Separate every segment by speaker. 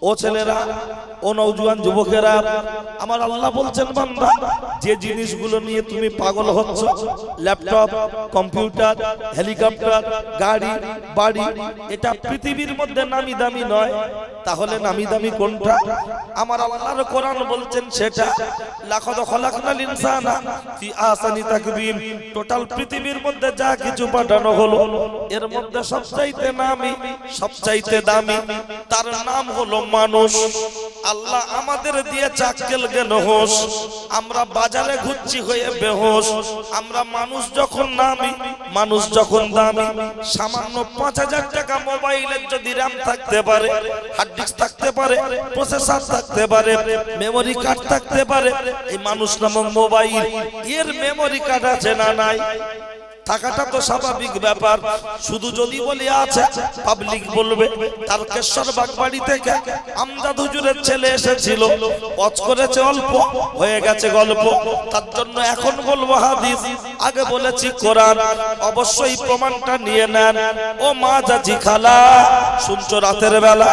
Speaker 1: ও ছেলেরা, ও নওজোয়ান যুবকেরা, আমার আল্লাহ বলছেন বান্দা যে জিনিসগুলো নিয়ে তুমি পাগল হচ্ছ, ল্যাপটপ, কম্পিউটার, হেলিকপ্টার, গাড়ি, বাড়ি, এটা পৃথিবীর মধ্যে নামি দামি নয়। তাহলে নামি দামি কোনটা? আমার আল্লাহর কোরআন বলছেন সেটা। লাকাদ খালাকনাল ইনসানা ফি আহসানি তাকবীম। টোটাল পৃথিবীর মধ্যে যা কিছু পাঠানো হলো এর মধ্যে সবচাইতে নামি, সবচাইতে দামি তার নাম হলো মানুষ। আল্লাহ আমাদের দিয়ে চাক্কেল গেল হোশ, আমরা বাজারে ঘুরছি হয়ে বেহোশ। আমরা মানুষ যখন নামি, মানুষ যখন দামি, সামান্য ৫,০০০ টাকা মোবাইলের যদি র্যাম থাকতে পারে, হার্ড ডিস্ক থাকতে পারে, প্রসেসর থাকতে পারে, মেমোরি কার্ড থাকতে পারে, এই মানুষ নামক মোবাইল এর মেমোরি কার্ড আছে না নাই? থাকাটা তো স্বাভাবিক ব্যাপার। শুধু যদি বলি আছে, পাবলিক বলবে তারকেশ্বর বাগবাড়ি থেকে আমজাদ হুজুরের ছেলে এসেছিল, ওয়াজ করেছে অল্প, হয়ে গেছে গল্প। তার জন্য এখন বলবো হাদিস, আগে বলেছি কোরআন। অবশ্যই প্রমাণটা নিয়ে নেন। ও মা জাজি খালা, শুনছো রাতের বেলা,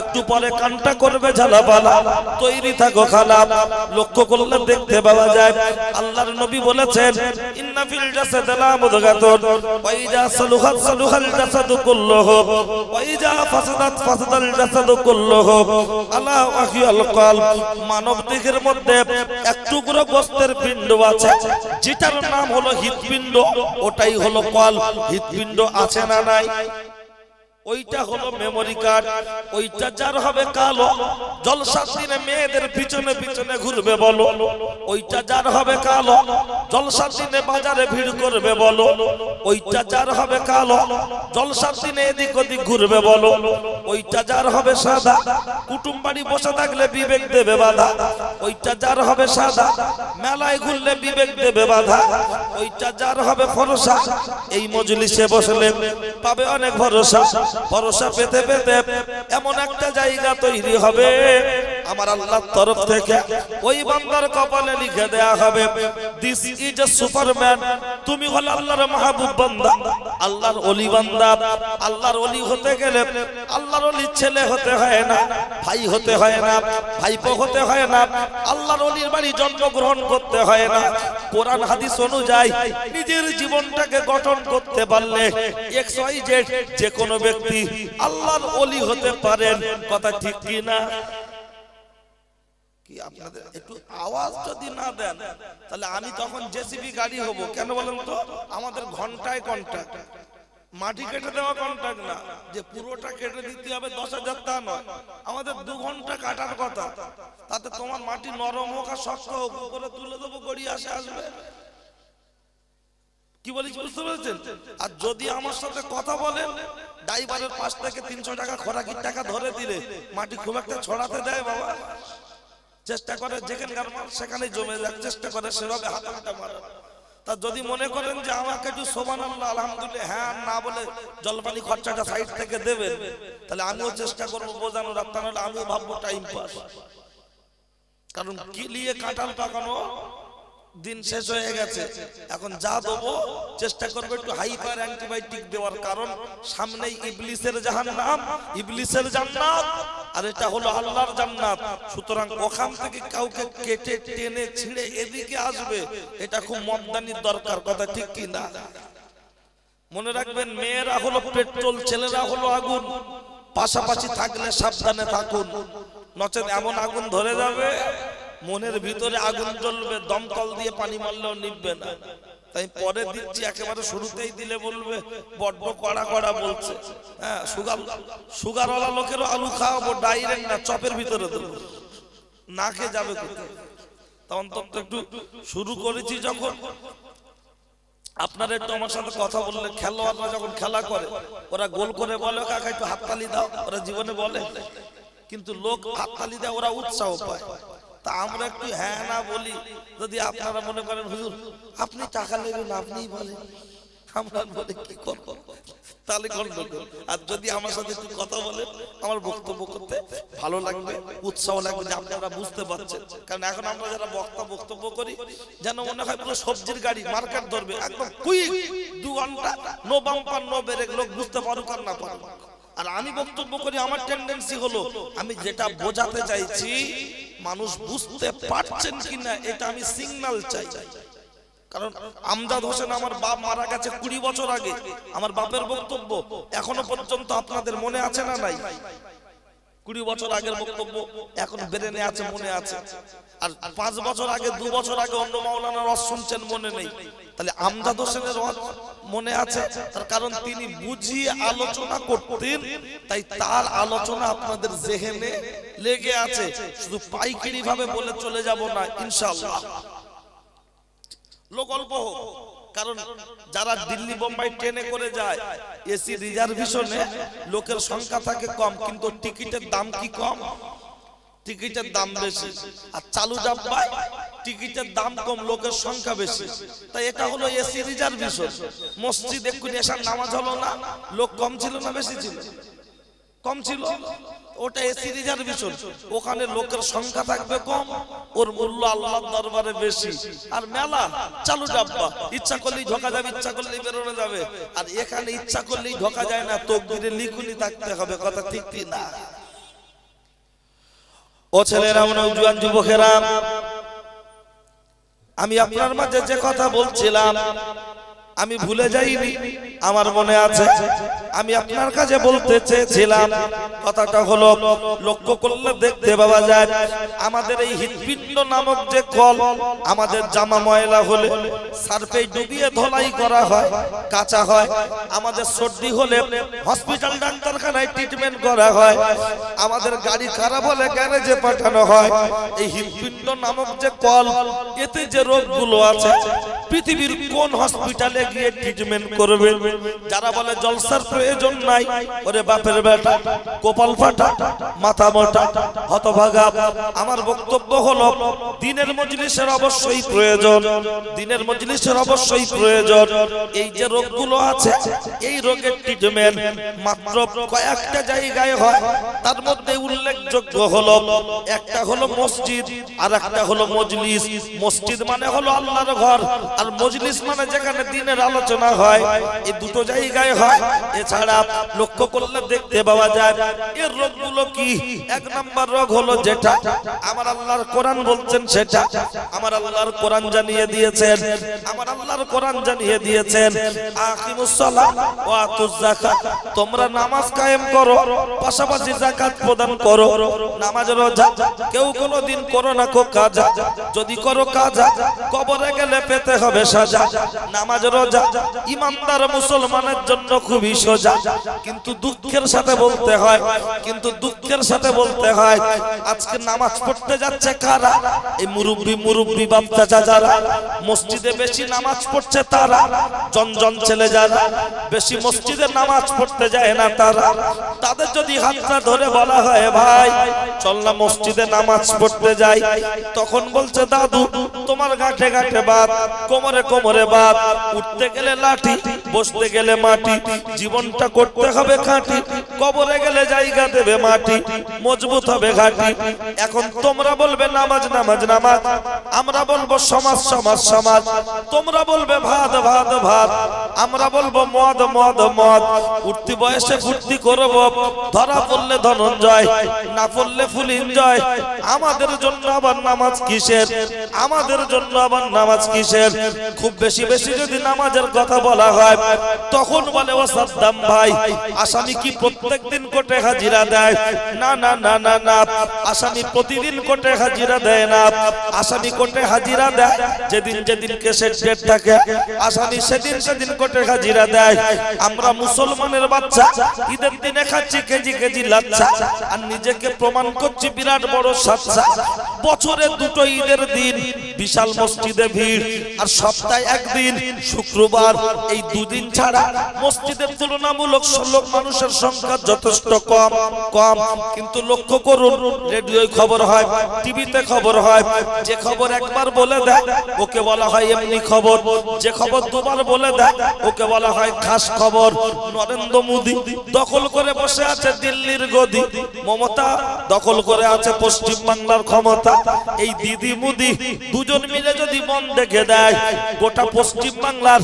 Speaker 1: একটু পরে কানটা করবে ঝালাপালা, তৈরি থাকো খালা। লক্ষ্য করলে দেখতে পাওয়া যায় আল্লাহর নবী বলেছেন, ইন্না ফিল জাসাদি লামুদগাতুন ওয়া ইযা সালুহাত সালুহাল জাসাদু কুল্লুহু ওয়া ইযা ফাসাদাত ফাসাদাল জাসাদু কুল্লুহু আলা ওয়াহিয়াল কলব। মানব দেহের মধ্যে এক টুকরো গোশতের পিণ্ড আছে, যেটার নাম হলো হৃৎপিণ্ড, ওটাই হলো কলব। হৃৎপিণ্ড আছে না নাই? ওইটা হলো মেমোরি কার্ড। ওইটা যার হবে কালো, জলসার দিনে মেয়েদের পিছনে পিছনে ঘুরবে বলো। ওইটা যার হবে কালো, জলসার দিনে বাজারে ভিড় করবে বলো। ওইটা যার হবে কালো, জলসার দিনে এদিক ওদিক ঘুরবে বলো। ওইটা যার হবে সাদা, কুটুম বাড়ি বসে থাকলে বিবেক দেবে বাধা। ওইটা যার হবে সাদা, মেলায় ঘুরলে বিবেক দেবে বাধা। ওইটা যার হবে ফরসা, এই মজলিসে বসলে পাবে অনেক ভরসা। ভরসা পেতে পেতে এমন একটা জায়গা তৈরি হবে আমার আল্লাহর তরফ থেকে, ওই বান্দার কপালে লিখে দেয়া হবে, দিস ইজ এ সুপারম্যান। তুমি হলো আল্লাহর মাহবুব বান্দা, আল্লাহর ওলি বান্দা। আল্লাহর ওলি হতে গেলে আল্লাহর ওলির ছেলে হতে হয় না, ভাই হতে হয় না, ভাইপো হতে হয় না, আল্লাহর ওলির বাড়ি জন্মগ্রহণ করতে হয় না। কোরআন হাদিস অনুযায়ী নিজের জীবনটাকে গঠন করতে পারলে XYZ যে কোনো ব্যক্তি আল্লাহর ওলি হতে পারেন। কথা ঠিক কি না? কি আপনাদের একটু আওয়াজ যদি না দেন তাহলে আমি তখন জেসিবি গাড়ি হব। কেন বলেন তো? আমাদের ঘন্টায় কন্ট্রাক্ট, মাটি কেটে দেওয়া কন্ট্রাক্ট না যে পুরোটা কেটে দিতে হবে 10,000 টা নয়, আমাদের 2 ঘন্টা কাটার কথা। তাতে তোমার মাটি নরম হোক আর শক্ত হোক, উপরে তুলে দেবো, গড়িয়ে আসবে। কি বলিস বুঝতে পেরেছেন? আর যদি আমার সাথে কথা বলেন, ড্রাইভারের 5 থেকে 300 টাকা খোরাকির টাকা ধরে দিলে মাটি খুব একটা ছড়াতে দেয় বাবা। চেষ্টা করে যেখানকার মাল সেখানে জমে যাক, চেষ্টা করে সেভাবে হাতাটা মারা। তা যদি মনে করেন যে আমাকে একটু সুবহানাল্লাহ আলহামদুলিল্লাহ হ্যাঁ না বলে জলপানি খরচাটা সাইড থেকে দেবেন, তাহলে আমিও চেষ্টা করবো বোঝানোর। আপনারা আমিও ভাববো টাইম পাস। কারণ কি নিয়ে কাঁঠাল পাকানো দিন শেষ হয়ে গেছে, এখন যা দেবো চেষ্টা করবো একটু হাইপার অ্যান্টিবায়োটিক দেওয়ার। কারণ সামনেই ইবলিসের জাহান্নাম, ইবলিসের জান্নাত, আর এটা হলো আল্লাহর জান্নাত। সুতরাং ওখান থেকে কাউকে কেটে টেনে ছিঁড়ে এদিকে আসবে, এটা খুব মমদানির দরকার। কথা ঠিক কি না? মনে রাখবেন, মেয়েরা হলো পেট্রোল, ছেলেরা হলো আগুন। পাশাপাশি থাকলে সাবধানে থাকুন, নচেত এমন আগুন ধরে যাবে মনের ভিতরে আগুন জ্বলবে, দমকল দিয়ে পানি মারলেও নিভবে না। তাই পরে দিচ্ছি, একেবারে শুরুতেই দিলে বলবে বড্ড কড়া কড়া বলছে। হ্যাঁ, সুগারওয়ালা লোকেরও আলু খাওয়াবো, ডাইরেক্ট না, চপের ভিতরে দেবো, না খেয়ে যাবে কোথায়। তখন তো একটু শুরু করেছি যখন, আপনারা একটু আমার সাথে কথা বললে, খেলোয়াড়রা যখন খেলা করে ওরা গোল করে বলে কাকা একটু হাততালি দাও, ওরা জীবনে বলে, কিন্তু লোক হাততালি দেয়, ওরা উৎসাহ পায়। তা আমরা একটু হ্যাঁ না বলি, যদি আপনারা মনে করেন হুজুর আপনি টাকা নেবেন আপনিই বলেন, আমরা বলে কি করবো, তাহলে গন্ডগোল। আর যদি আমার সাথে একটু কথা বলেন, আমার বক্তব্য করতে ভালো লাগবে, উৎসাহ লাগবে যে আপনারা বুঝতে পারছেন। কারণ এখন আমরা যারা বক্তব্য করি যেন মনে হয় পুরো সবজির গাড়ি মার্কেট ধরবে, একদম কুইক 2 ঘন্টা, নো বাম্পার নো ব্রেক, লোক বুঝতে পারুক আর না পারুক। আর আমি বক্তব্য করি, আমার টেন্ডেন্সি হলো আমি যেটা বোঝাতে চাইছি মানুষ বুঝতে পারছেন কিনা এটা আমি সিগন্যাল চাই। কারণ আমজাদ হোসেন আমার বাপ মারা গেছে 20 বছর আগে, আমার বাপের বক্তব্য এখনো পর্যন্ত আপনাদের মনে আছে না নাই? 20 বছর আগের বক্তব্য এখন ব্রেনে আছে, মনে আছে। আর 5 বছর আগে 2 বছর আগে অন্য মাওলানার ওয়াজ শুনছেন, মনে নেই। তাহলে আমজাদ হোসেনের ওয়াজ মনে আছে, তার কারণ তিনি বুঝিয়ে আলোচনা করতেন, তাই তার আলোচনা আপনাদের জেহেনে লেগে আছে। শুধু পাইকারি ভাবে বলে চলে যাব না ইনশাআল্লাহ, লোক অল্প হোক। কারণ যারা দিল্লি বোম্বাই ট্রেনে করে যায়, এসি রিজার্ভেশনে লোকের সংখ্যা থাকে কম, কিন্তু টিকিটের দাম কি কম? টিকিটের দাম বেশি। আর চালু ডাব্বায় টিকিটের দাম কম, লোকের সংখ্যা বেশি। তাই এটা হলো এসি রিজার্ভেশন। মসজিদ এক্ষুনি এসার নামাজ হলো না, লোক কম ছিল না বেশি ছিল? কম ছিল। ওটা এসি রিজার্ভেশন, ওখানে লোকের সংখ্যা থাকবে কম, ওর মূল্য আল্লাহর দরবারে বেশি। আর মেলা চালু ডাব্বা, ইচ্ছা করলেই ঢোকা যাবে, ইচ্ছা করলেই বেরোনো যাবে। আর এখানে ইচ্ছা করলেই ঢোকা যায় না, তকদিরে লিখুনি থাকতে হবে। কথা ঠিক কি না? ও ছেলেরা, নওজোয়ান যুবকেরা, আমি আপনার মাঝে যে কথা বলছিলাম আমি ভুলে যাইনি, আমার মনে আছে। আমি আপনার কাছে বলতে চেয়েছিলাম, কথাটা হলো লক্ষ্য করলে দেখতে পাওয়া যায় আমাদের এই হৃৎপিণ্ড নামক যে কল, আমাদের জামা ময়লা হলে সার্ফে ডুবিয়ে ধোলাই করা হয়, কাঁচা হয়। আমাদের সর্দি হলে হসপিটাল ডাক্তারখানায় ট্রিটমেন্ট করা হয়। আমাদের গাড়ি খারাপ হলে গ্যারেজে পাঠানো হয়। এই হৃৎপিণ্ড নামক যে কল, এতে যে রোগগুলো আছে, পৃথিবীর কোন হসপিটালে গিয়ে ট্রিটমেন্ট করবে? যারা বলে জলসার প্রয়োজন নাই, ওরে বাপের বেটা, কপাল ফাটা, মাথা মোটা, হতভাগা। আমার বক্তব্য হলো দিনের মজলিসের অবশ্যই প্রয়োজন, দিনের মজলিসের অবশ্যই প্রয়োজন। এই যে রোগগুলো আছে, এই রোগের ট্রিটমেন্ট মাত্র কয়েকটা জায়গায় হয়। তার মধ্যে উল্লেখযোগ্য হলো, একটা হলো মসজিদ, আর একটা হলো মজলিস। মসজিদ মানে হলো আল্লাহর ঘর, আর মজলিস মানে যেখানে দিনের আলোচনা হয়। এই দুটো জায়গায় হয়। এছাড়া লক্ষ্য করলে দেখতে পাওয়া যায় এর রোগগুলো কি। 1 নাম্বার রোগ হলো যেটা আমার আল্লাহর কোরআন বলছেন, সেটা আমার আল্লাহর কোরআন জানিয়ে দিয়েছেন। আমার আল্লাহর কোরআন জানিয়ে দিয়েছেন, আকিমুস সালাহ ওয়া আতুজ যাকাত, তোমরা নামাজ কায়েম করো, পাশাপাশি যাকাত প্রদান করো। নামাজ রোজা কেউ কোনোদিন করো না কো কাজা, যদি করো কাজা কবরে গেলে পেতে হবে সাজা। নামাজ রোজা ইমানদার মুসলমানের জন্য খুবই সোজা। কিন্তু দুঃখের সাথে বলতে হয়, আজকে নামাজ পড়তে যাচ্ছে কারা? এই মুরব্বি বাপ চাচা যারা মসজিদে বেশি নামাজ পড়ছে, তারা জনজন ছেলে যারা বেশি মসজিদে নামাজ পড়তে যায় না, তারা। তাদের যদি হাতটা ধরে বলা হয়, ভাই চল না মসজিদে নামাজ পড়তে যাই, তখন বলছে, দাদু তোমার গাঁটে গাঁটে বাত, কোমরে কোমরে বাত, উঠতে গেলে লাঠি, বসতে গেলে মাটি, জীবনটা করতে হবে খাঁটি, কবরে গেলে জায়গা দেবে মাটি, মজবুত হবে ঘাটি। এখন তোমরা বলবে নামাজ নামাজ নামাজ, আমরা বলবো সমাজ সমাজ সমাজ। তোমরা বলবে ভাত ভাত ভাত, আমরা বলবো মদ মদ মদ। উঠতি বয়সে ফুর্তি করব, ধরা পড়লে ধনঞ্জয়, না পড়লে ফুল এনজয়। আমাদের জন্য আবার নামাজ কিসের? আমাদের জন্য আবার নামাজ কিসের? খুব বেশি বেশি যদি নামাজের কথা বলা হয়, তখন বলে, ও সাদ্দাম ভাই, আসামি কি প্রত্যেকদিন কোর্টে হাজিরা দেয়? না না না না না, আসামি প্রতিদিন কোর্টে হাজিরা দেয় না। আসামি কোর্টে হাজিরা দেয় যেদিন যেদিন কেসের ডেট থাকে, আসামি সেদিন সেদিন কোর্টে হাজিরা দেয়। আমরা মুসলমানের বাচ্চা ঈদের দিনে খাচ্ছি কেজি কেজি লাচ্ছা, আর নিজেকে প্রমাণ করছি বিরাট বড় সাচ্চা। বছরে 2টো ঈদের দিন বিশাল মসজিদে ভিড়, আর সপ্তাহে 1 দিন শুক্রবার। এই 2 দিন ছাড়া মসজিদের তুলনামূলক শ্লোক মানুষের সংখ্যা যথেষ্ট কম কম। কিন্তু লক্ষ্য করুন, রেডিওয় খবর হয়, টিভিতে খবর হয়, যে খবর একবার বলে দেয় ওকে বলা হয় এমনি খবর, যে খবর 2বার বলে দেয় ওকে বলা হয় খাস খবর। নরেন্দ্র মোদি দখল করে বসে আছে দিল্লির গদি, মমতা দখল করে আছে পশ্চিম বাংলার ক্ষমতা। এই দিদি মোদি দুজন মিলে যদি বন্ধ দেখে দেয়, গোটা পশ্চিম বাংলার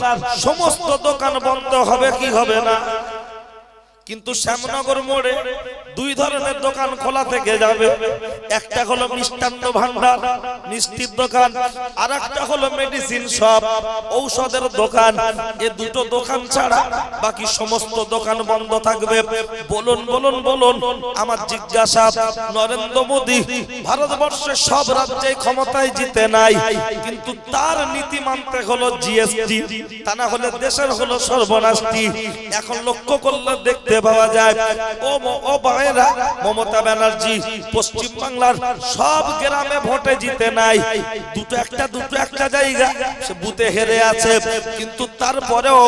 Speaker 1: সমস্ত দোকান বন্ধ হবে কি হবে না? কিন্তু শ্যামনগর মোড়ে দুই ধরনের দোকান খোলা থেকে যাবে। একটা হলো মিষ্টান্ন ভান্ডার, মিষ্টির দোকান, আর একটা হলো মেডিসিন শপ, ঔষধের দোকান। এই দুটো দোকান ছাড়া বাকি সমস্ত দোকান বন্ধ থাকবে। বলুন বলুন বলুন, আমার জিজ্ঞাসা, নরেন্দ্র মোদী ভারতবর্ষের সব রাজ্যে ক্ষমতায় জিতে নাই, কিন্তু তার নীতি মানতে হলো জিএসটি, তা না হলে দেশের হলো সর্বনাশটি। এখন লক্ষ্য করলে দেখতে পাওয়া যায় ও ভাইরা, মমতা ব্যানার্জি পশ্চিম বাংলার সব গ্রামে ভোটে জিতে নাই, দুটো একটা জায়গা সে বুথে হেরে আছে। কিন্তু তারপরেও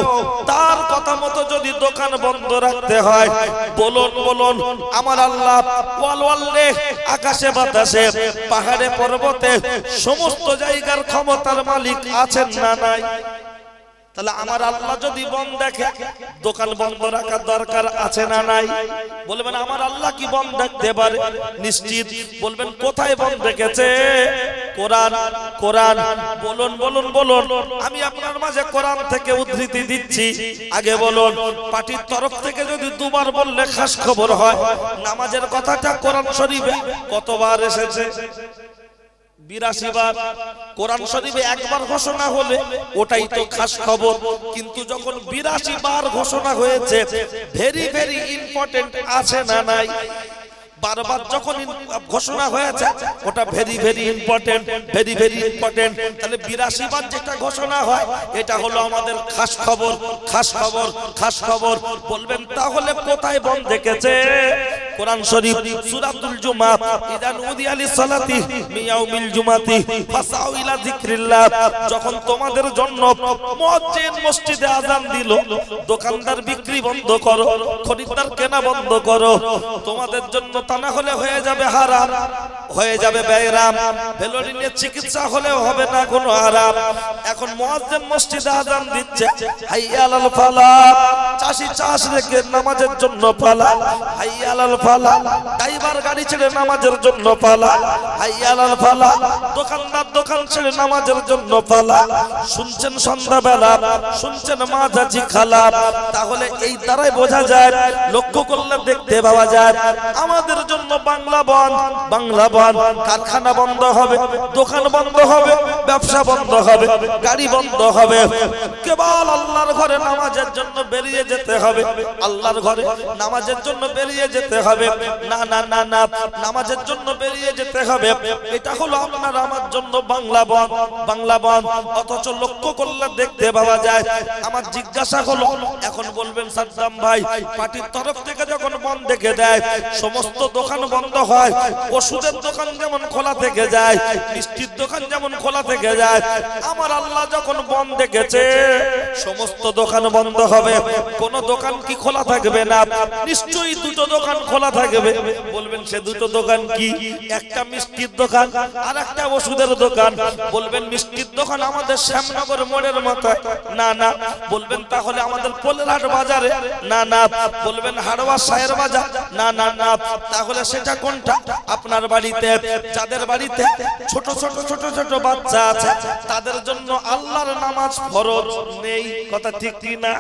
Speaker 1: তার কথা মতো যদি দোকান বন্ধ রাখতে হয়, বলুন বলুন, আমার আল্লাহ ওয়ালে আকাশে বাতাসে পাহাড়ে পর্বতে সমস্ত জায়গার ক্ষমতার মালিক আছেন না নাই? তাহলে আমার আল্লাহ যদি বন্ধ দেখে, দোকান বন্ধ রাখার দরকার আছে না নাই? বলবেন আমার আল্লাহ কি বন্ধ রাখতে পারে? নিশ্চিত। বলবেন কোথায় বন্ধ রেখেছে? কোরআন, কোরআন। বলুন বলুন বলুন, আমি আপনার মাঝে কোরআন থেকে উদ্ধৃতি দিচ্ছি। আগে বলুন, পার্টির তরফ থেকে যদি দুবার বললে খাস খবর হয়, নামাজের কথাটা কোরআন শরীফে কতবার এসেছে? 82 বার। কোরআন শরীফে একবার ঘোষণা হলে ওটাই তো খাস খবর। কিন্তু যখন 82 বার ঘোষণা হয়েছে, ভেরি ভেরি ইম্পর্টেন্ট আছে না নাই? বারবার যখন ঘোষণা হয়েছে ওটা very very important, very very important. তাহলে 82 বার যেটা ঘোষণা হয় এটা হলো আমাদের খাস খবর, খাস খবর, খাস খবর। বলবেন তাহলে কোথায় বন্ধ রেখেছে? কোরআন শরীফ সূরাতুল জুমআহ, ইযা নুদিয়া লিস-সালাতি মিন ইয়াউমিল জুমআতি ফাসাউ ইলা যিকরিল্লাহ। যখন তোমাদের জন্য মুয়াজ্জিন মসজিদে আযান দিল, দোকানদার বিক্রি বন্ধ করো, খরিদ্দার কেনা বন্ধ করো। তোমাদের জন্য তা না হলে হয়ে যাবে হারাম, হয়ে যাবে বেরাম। ভেলোরিনের চিকিৎসা হলেও হবে না কোনো আরাম। এখন মুয়াজ্জিন মসজিদে আযান দিচ্ছে, হাইয়া আলাল ফালাহ। চাষি চাষ রেখে নামাজের জন্য পালা, হাইয়া আলাল ফালাহ। ড্রাইভার গাড়ি ছেড়ে নামাজের জন্য পালা, হাইয়া আলাল ফালাহ। দোকানদার দোকান ছেড়ে নামাজের জন্য পালা। শুনছেন সন্ধ্যাবেলা, শুনছেন মাঝাজি খালা। তাহলে এই দ্বারাই বোঝা যায়, লক্ষ্য করলে দেখতে পাওয়া যায়, আমাদের জন্য বাংলা বন্ধ, বাংলা বন্ধ। কারখানা বন্ধ হবে, দোকান বন্ধ হবে, ব্যবসা বন্ধ হবে, গাড়ি বন্ধ হবে। কেবল আল্লাহর ঘরে নামাজের জন্য বেরিয়ে যেতে হবে, আল্লাহর ঘরে নামাজের জন্য বেরিয়ে যেতে হবে। না না না না, নামাজের জন্য বেরিয়ে যেতে হবে, এটা হলো আপনার আমার জন্য বাংলা বন্ধ, বাংলা বন্ধ। অথচ লক্ষ্য করলে দেখতে পাওয়া যায়, আমার জিজ্ঞাসা হলো, এখন বলবেন সাদ্দাম ভাই, পার্টির তরফ থেকে যখন বন্ধ দেখে দেয়, সমস্ত দোকান বন্ধ হয়, ওষুধের দোকান যেমন খোলা থেকে যায়, মিষ্টির দোকান যেমন খোলা থেকে যায়, আমার আল্লাহ যখন বন্ধ দেখেছে সমস্ত দোকান বন্ধ হবে, কোন দোকান কি খোলা থাকবে না? নিশ্চয়ই দুটো দোকান খোলা থাকবে। বলবেন সে দুটো দোকান কি? একটা মিষ্টির দোকান আর একটা ওষুধের দোকান। বলবেন মিষ্টির দোকান আমাদের শ্যামনগর মোড়ের মাথায়? না না। বলবেন তাহলে আমাদের পোলেরহাট বাজারে? না না। বলবেন হাড়োয়া শাহের বাজার? না না না। তাহলে সেটা কোনটা? আপনার বাড়িতে, যাদের বাড়িতে ছোট ছোট ছোট ছোট বাচ্চা আছে, তাদের জন্য আল্লাহর নামাজ ফরজ নেই। কথা ঠিক কি না?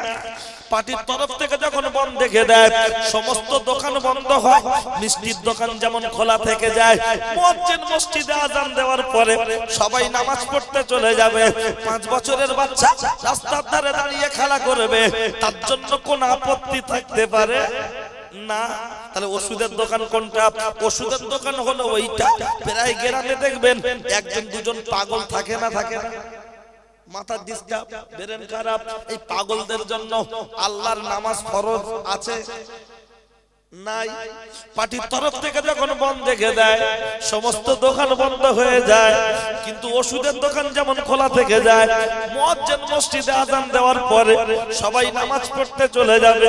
Speaker 1: পার্টির তরফ থেকে যখন বন্ধ দেখে দেয়, সমস্ত দোকান বন্ধ হয়, মিষ্টির দোকান যেমন খোলা থেকে যায়। মুয়াজ্জিন মসজিদে আযান দেওয়ার পরে সবাই নামাজ পড়তে চলে যাবে। 5 বছরের বাচ্চা রাস্তার ধারে দাঁড়িয়ে খেলা করবে, তার জন্য কোন আপত্তি থাকতে পারে না? তাহলে ওষুধের দোকান কোনটা? ওষুধের দোকান হলো ওইটা। প্রায় গ্রামে দেখবেন একজন দুজন পাগল থাকে না, থাকে না? মাথার ডিস্টার্ব, ব্রেন খারাপ, এই পাগলদের জন্য আল্লাহর নামাজ ফরজ আছে নাই? পার্টির তরফ থেকে যখন বন্ধ দেখে দেয়, সমস্ত দোকান বন্ধ হয়ে যায়, কিন্তু ওষুধের দোকান যেমন খোলা থেকে যায়। মুয়াজ্জিন মসজিদে আযান দেওয়ার পরে সবাই নামাজ পড়তে চলে যাবে।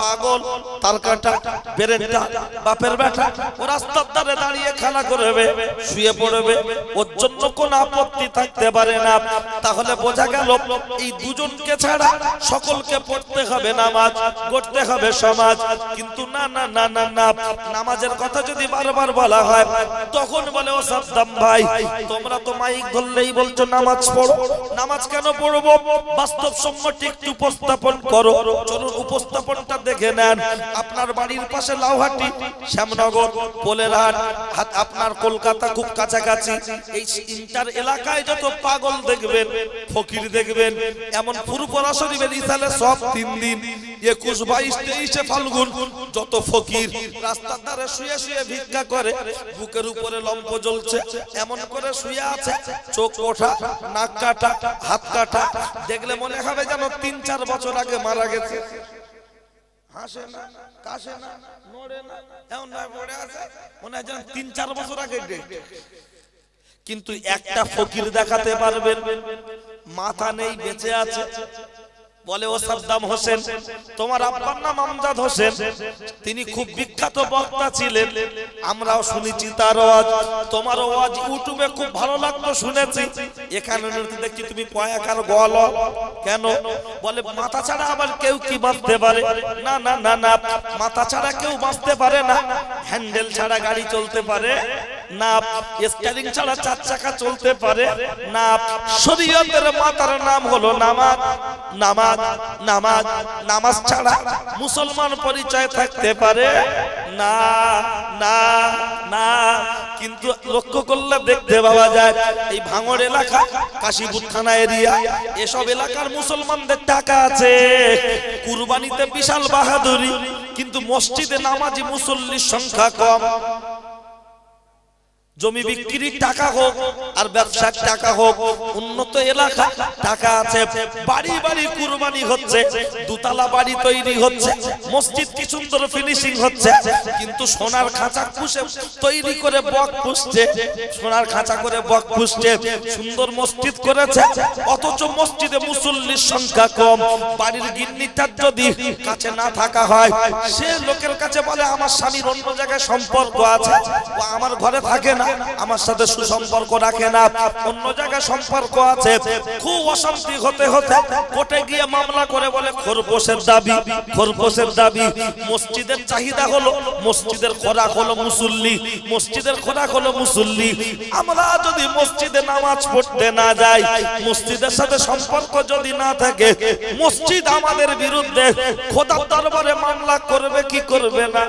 Speaker 1: পাগল, তারকাটা, বেরেনটা, বাপের বেটা ও রাস্তার ধারে দাঁড়িয়ে খেলা করবে, শুয়ে পড়বে, ওর জন্য কোনো আপত্তি থাকতে পারে না। তাহলে বোঝা গেল এই দুজনকে ছাড়া সকলকে পড়তে হবে নামাজ, করতে হবে সমাজ। কিন্তু না না না না না, নামাজের কথা যদি বারবার বলা হয় তখন বলে ও সাদ্দাম ভাই তোমরা তো মাইক ধরলেই বলছো নামাজ পড়ো, নামাজ কেন পড়বো? বাস্তবসম্মত একটু উপস্থাপন করো। চলুন উপস্থাপনটা দেখে নেন। আপনার বাড়ির পাশে লাউহাটি, শ্যামনগর, পোলেরহাট, আপনার কলকাতা খুব কাছাকাছি, এই ইন্টার এলাকায় যত পাগল দেখবেন, ফকির দেখবেন, এমন ফুরফুরা শরীফের ইসালে সব 3 দিন 21, 22, 23 ফাল্গুন যত ফকির রাস্তার ধারে শুয়ে শুয়ে ভিক্ষা করে, বুকের উপরে লম্প জ্বলছে, এমন করে শুয়ে আছে, চোখ ওঠা, নাক কাটা, হাত কাটা, দেখলে মনে হবে যেন 3-4 বছর আগে মারা গেছে। হাসে না, কাশে না, নড়ে না, এমন না পড়ে আছে, মনে হয় যেন 3-4 বছর আগে ডেট। কিন্তু একটা ফকির দেখাতে পারবেন মাথা নেই, বেঁচে আছে, বলে ও সাদ্দাম হোসেন, তোমার আব্বার নাম আমজাদ হোসেন, তিনি খুব বিখ্যাত বক্তা ছিলেন, আমরাও শুনেছি তার আওয়াজ, তোমার আওয়াজ ইউটিউবে খুব ভালো লাগতো শুনেছি, এখানে দেখছি তুমি পয়াকার গল কেন? বলে মাথা ছাড়া আবার কেউ কি বাঁচতে পারে? না না না না, মাথা ছাড়া কেউ বাঁচতে পারে না, হ্যান্ডেল ছাড়া গাড়ি চলতে পারে না, স্টিয়ারিং ছাড়া 4 চাকা চলতে পারে না, শরীয়তের মাথার নাম হলো নামাজ। নামাজ নামাজ নামাজ ছাড়া মুসলমান পরিচয় থাকতে পারে না না না। কিন্তু লক্ষ্য করলে দেখতে পাওয়া যায় এই ভাঙড় এলাকা, কাশীপুর থানা এরিয়া, এসব এলাকার মুসলমানদের টাকা আছে, কুরবানিতে বিশাল বাহাদুরি, কিন্তু মসজিদে নামাজি মুসল্লির সংখ্যা কম। জমি বিক্রির টাকা হোক আর ব্যবসার টাকা হোক, উন্নত এলাকা টাকা আছে, বাড়ি বাড়ি কুরবানি হচ্ছে, দুতলা বাড়ি তৈরি হচ্ছে, মসজিদ কি সুন্দর ফিনিশিং হচ্ছে, কিন্তু সোনার খাঁচা পুষে তৈরি করে বক পুষছে, সোনার খাঁচা করে বক পুষছে, সুন্দর মসজিদ করেছে, অথচ মসজিদে মুসল্লির সংখ্যা কম। বাড়ির গিন্নিটার যদি কাছে না থাকা হয়, সে লোকের কাছে বলে আমার স্বামীর অন্য জায়গায় সম্পর্ক আছে, ও আমার ঘরে থাকে না, আমার সাথে সুসম্পর্ক রাখে না, অন্য জায়গায় সম্পর্ক আছে, খুব অশান্তি হতে হতে কোর্টে গিয়ে মামলা করে বলে খরপোশের দাবি, খরপোশের দাবি। মসজিদের চাহিদা হলো, মসজিদের খোরাক হলো মুসল্লি, মসজিদের খোরাক হলো মুসল্লি। আমরা যদি মসজিদে নামাজ পড়তে না যাই, মসজিদের সাথে সম্পর্ক যদি না থাকে, মসজিদ আমাদের বিরুদ্ধে খোদার দরবারে মামলা করবে কি করবে না?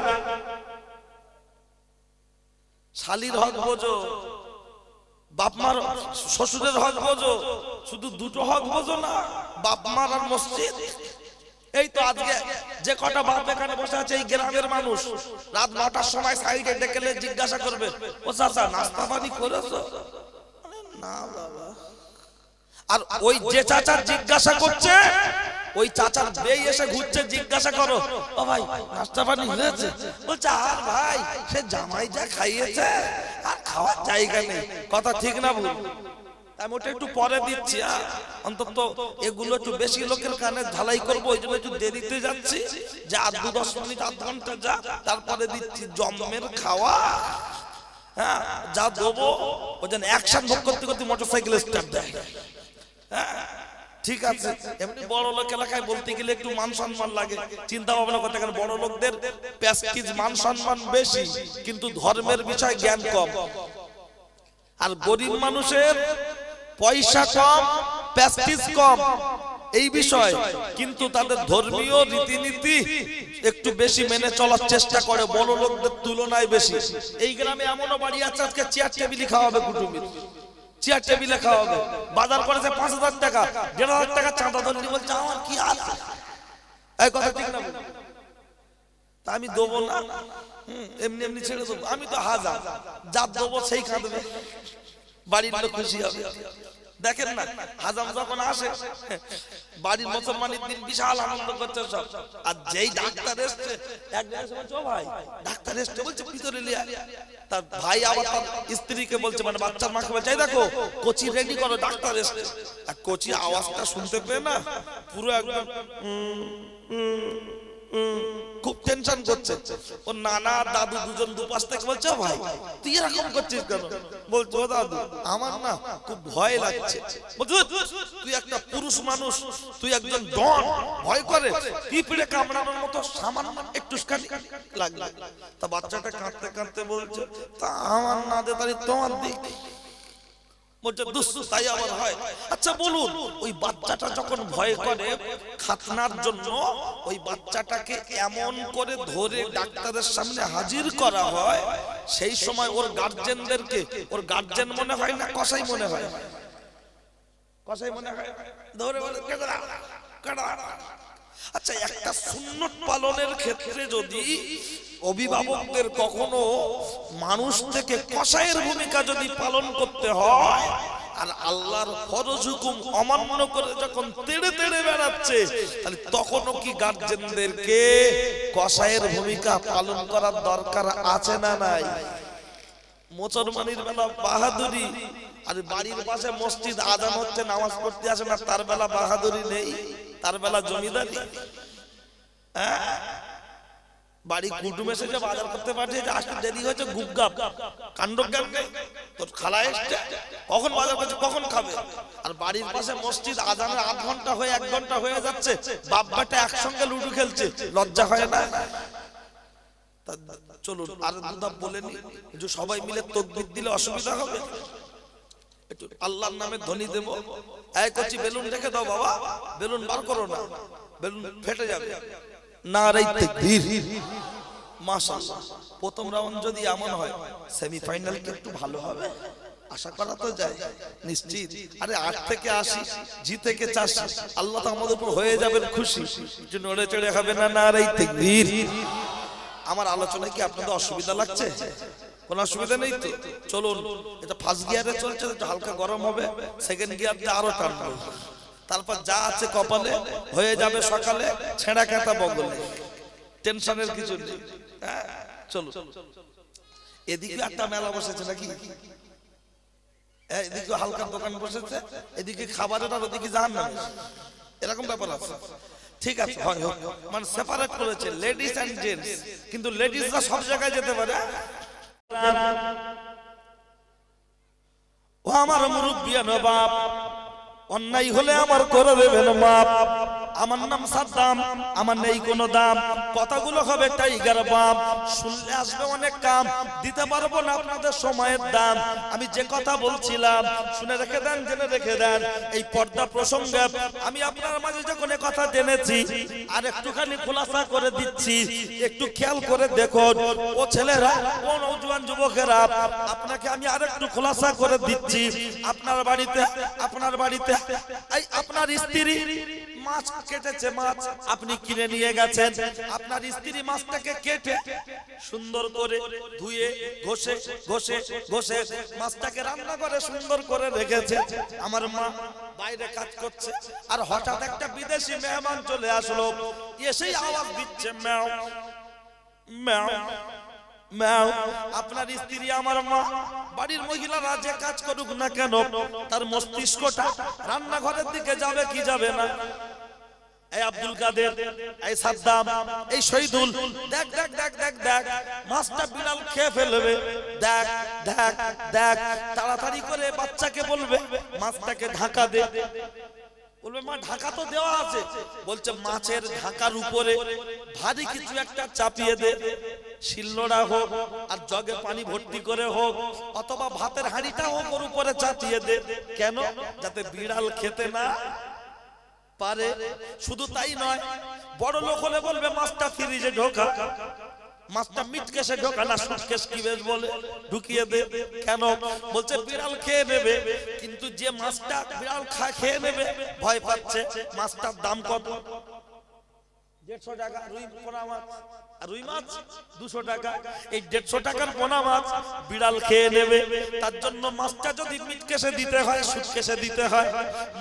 Speaker 1: শালির হক বোঝো, বাপ মার শ্বশুরের হক বোঝো, শুধু দুটো হক বোঝো না, বাপ মার আর মসজিদ। এই তো আজকে যে কটা বাপ এখানে বসে আছে এই গ্রামের মানুষ, রাত 9টার সময় সাইডে ডেকেলে জিজ্ঞাসা করবে ও চাচা নাস্তা পানি করেছো? না বাবা। আর ওই যে চাচা জিজ্ঞাসা করছে, ওই চাচার বেই এসে ঘুরছে, জিজ্ঞাসা করো ও ভাই নাস্তা পানি হয়েছে? বলছে আর ভাই সে জামাই যা খাইয়েছে আর খাওয়ার জায়গা নেই। কথা ঠিক না ভুল? আমি ওটা একটু পরে দিচ্ছি, অন্তত এগুলো একটু বেশি লোকের কানে ঝালাই করবো, ওই জন্য একটু দেরিতে যাচ্ছি, যে 8-10 মিনিট 1/2 ঘন্টা যা, তারপরে দিচ্ছি জমের খাওয়া। হ্যাঁ যা দেবো ওই জন্য অ্যাকশন ভোগ করতে করতে মোটরসাইকেল স্টার্ট দেয়। হ্যাঁ ঠিক আছে, এমনি বড় লোক এলাকায় বলতে গেলে একটু মান সম্মান লাগে, চিন্তা ভাবনা করতে গেলে বড় লোকদের প্যাস্টিজ মান সম্মান বেশি, কিন্তু ধর্মের বিষয় জ্ঞান কম। আর গরিব মানুষের পয়সা কম, প্যাস্টিজ কম এই বিষয়, কিন্তু তাদের ধর্মীয় রীতিনীতি একটু বেশি মেনে চলার চেষ্টা করে বড় লোকদের তুলনায় বেশি। এই গ্রামে এমনও বাড়ি আছে আজকে চেয়ার টেবিলই খাওয়াবে কুটুম্বির, চেয়ার টেবিলে খাওয়াবে, বাজার করেছে 5,000 টাকা, 1,500 টাকা চাঁদা ধরলি, বলছে আমার কি আছে? এই কথা ঠিক না? তা আমি দেবো না, এমনি এমনি ছেড়ে দেবো? আমি তো হাজার যা দেবো সেই কাঁদবে, বাড়ির লোক খুশি হবে। দেখেন না হাজাম যখন আসে, বাড়ির মুসলমানের দিন বিশাল আনন্দ করছে সব, আর যেই ডাক্তার এসছে একজন এসে বলছে ও ভাই ডাক্তার এসছে, বলছে ভিতরে লিয়া। তার ভাই আবার তার স্ত্রীকে বলছে, মানে বাচ্চার মাকে বলছে এই দেখো কোচি রেডি করো ডাক্তার এসছে। আর কোচি আওয়াজটা শুনতে পেয়ে না পুরো একদম খুব টেনশন করছে। ও নানা দাদু দুজন দুপাশ থেকে বলছে ভাই তুই এরকম করছিস কেন? বলছো দাদু আমার না খুব ভয় লাগছে। তুই একটা পুরুষ মানুষ, তুই একজন ডন, ভয় করে পিঁপড়ে কামড়ানোর মতো সামান্য একটুখানি লাগলো। তা বাচ্চাটা কাঁদতে কাঁদতে বলছে তা আমার না দে তাহলে তোমার দিক বলছে দুস্তু তাই আবার হয়। আচ্ছা বলুন ওই বাচ্চাটা যখন ভয় করে খাতনার জন্য ওই বাচ্চাটাকে এমন করে ধরে ডাক্তারের সামনে হাজির করা হয়, সেই সময় ওর গার্জেনদেরকে ওর গার্জেন মনে হয় না কসাই মনে হয়? কসাই মনে হয় ধরে বলে কাটা। আচ্ছা একটা সুন্নত পালনের ক্ষেত্রে যদি অভিভাবকদের কখনো মানুষ থেকে কসাইয়ের ভূমিকা যদি পালন করতে হয় আর আল্লাহর ফরজ হুকুম অমান্য করে যখন তেড়ে তেড়ে বেড়াচ্ছে, তাহলে তখনও কি গার্জেনদেরকে কসাইয়ের ভূমিকা পালন করার দরকার আছে না নাই? মুসলমানের বেলা বাহাদুরি, আর বাড়ির পাশে মসজিদ আজান হচ্ছে নামাজ পড়তে আসে না, তার বেলা বাহাদুরি নেই, তার বেলা জমিদারি। হ্যাঁ বাড়ি কুটুম এসেছে বাজার করতে পাঠিয়েছে, আসতে দেরি হয়েছে গুপগাপ কাণ্ডজ্ঞান নেই। তোর খালা এসছে কখন বাজার করছে কখন খাবে, আর বাড়ির পাশে মসজিদ আজানের আধ ঘন্টা হয়ে 1 ঘন্টা হয়ে যাচ্ছে, বাপ বেটা একসঙ্গে লুডু খেলছে, লজ্জা হয় না? চলুন আর দুধাপ বলে নি, যে সবাই মিলে তাকবীর দিলে অসুবিধা হবে? একটু আল্লাহর নামে ধ্বনি দেব। এই করছি বেলুন রেখে দাও বাবা, বেলুন বার করো না, বেলুন ফেটে যাবে। নারে তাকবীর, মাশাআল্লাহ। প্রথম রাউন্ড যদি এমন হয় সেমিফাইনাল কি একটু ভালো হবে? আশা করা তো যায় নিশ্চিত। আরে 8 থেকে 80 জি থেকে 84 আল্লাহ তো আমাদের উপর হয়ে যাবেন খুশি, যে নড়ে চড়ে হবে না। নারে তাকবীর। আমার আলোচনায় কি আপনাদের অসুবিধা লাগছে? কোন অসুবিধা নেই তো? চলুন, এটা ফার্স্ট গিয়ারে চলছে, একটু হালকা গরম হবে, সেকেন্ড গিয়ারটা আরো টানবো, তারপর যা আছে কপালে হয়ে যাবে সকালে ছেঁড়া কাটা বগলে, টেনশনের কিছু নেই। হ্যাঁ চলুন। এদিকে একটা মেলা বসেছে নাকি, এদিকে হালকা দোকান বসেছে, এদিকে খাবারের আর ওদিকে জাহান্নাম, এরকম ব্যাপার আছে। ঠিক আছে হয় হোক, মানে সেপারেট করেছে লেডিস এন্ড জেন্টস, কিন্তু লেডিসরা সব জায়গায় যেতে পারে। ও আমার মুরব্বিয়ান বাপ, অন্যায় হলে আমার করে দেবেন মাপ। আমার নাম সাদ্দাম, আমার নেই কোনো দাম, কথাগুলো হবে টাইগার বাপ, শুনলে আসবে অনেক কাম, দিতে পারবো না আপনাদের সময়ের দাম। আমি যে কথা বলছিলাম শুনে রেখে দেন, জেনে রেখে দেন। এই পর্দা প্রসঙ্গে আমি আপনার মাঝে যখন কথা জেনেছি আর একটুখানি খোলাসা করে দিচ্ছি, একটু খেয়াল করে দেখুন ও ছেলেরা, ও নওজোয়ান যুবকেরা, আপনাকে আমি আরেকটু খোলাসা করে দিচ্ছি। আপনার বাড়িতে এই আপনার স্ত্রী মাছ কেটেছে, মাছ আপনি কিনে নিয়ে গেছেন, আপনার স্ত্রী মাছটাকে কেটে সুন্দর করে ধুয়ে ঘষে ঘষে ঘষে মাছটাকে রান্না করে সুন্দর করে রেখেছে। আমার মা বাইরে কাজ করছে, আর হঠাৎ একটা বিদেশি মেহমান চলে আসলো, এসেই আওয়াজ দিচ্ছে ম্যাও ম্যাও ম্যাও। আপনার স্ত্রী আমার মা, বাড়ির মহিলারা যে কাজ করুক না কেন তার মস্তিষ্কটা রান্নাঘরের দিকে যাবে কি যাবে না? এই আব্দুল কাদের, এই সাদ্দাম, এই শহীদুল, দেখ দেখ দেখ দেখ দেখ মাছটা বিড়াল খেয়ে ফেলবে, দেখ দেখ দেখ। তাড়াতাড়ি করে বাচ্চাকে বলবে মাছটাকে ঢাকা দে, বলবে মা ঢাকা তো দেওয়া আছে, বলছে মাছের ঢাকার উপরে ভারী কিছু একটা চাপিয়ে দে, শিলনোড়া হোক আর জগে পানি ভর্তি করে হোক, অথবা ভাতের হাঁড়িটা হোক ওর উপরে চাপিয়ে দে। কেন? যাতে বিড়াল খেতে না পারে। শুধু তাই নয়, বড় লোক হলে বলবে মাছটা ফ্রিজে ঢোকা, মাছটা মিটকেসে ঢোকা না সুটকেস কি বেশ বলে ঢুকিয়ে দে। কেন? বলছে বিড়াল খেয়ে নেবে। কিন্তু যে মাছটা বিড়াল খেয়ে নেবে ভয় পাচ্ছে, মাছটার দাম কত? 150 টাকা রুই পোনা মাছ, আর রুই মাছ 200 টাকা। এই 150 টাকার পোনা মাছ বিড়াল খেয়ে নেবে, তার জন্য মাছটা যদি মিটকেসে দিতে হয়, সুটকেসে দিতে হয়,